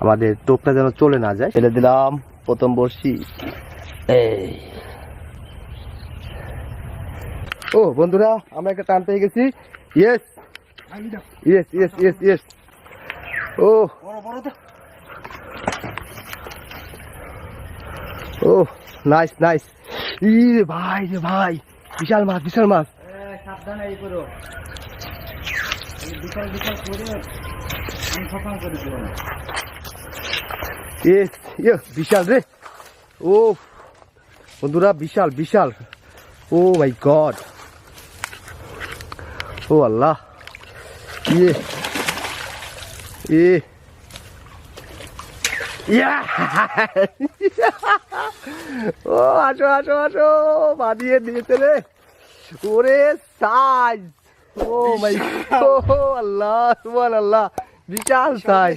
আমাদের টোপটা যেন চলে না যায়। ফেলে দিলাম প্রথম বড়শি। এই ও বন্ধুরা, আমরা একটা টান পেয়ে গেছি। Yes yes yes yes yes. ও ও নাইস নাইস। ই রে ভাই, রে ভাই, বিশাল মাছ, বিশাল মাছ। সাবধানে এই করো, বিশাল বিশাল করে আমি সকাল করে দেব না। ইয়েস ইয়েস, বিশাল রে। ও বন্ধুরা, বিশাল বিশাল। ও মাই গড, ও আল্লাহ। ইয়ে ইয়া ও আসো আসো আসো, বাঁধিয়ে দিয়েছে রে। ওরে সাইজ, ও মাই, ও আল্লাহ সুবহানাল্লাহ, বিশাল সাইজ।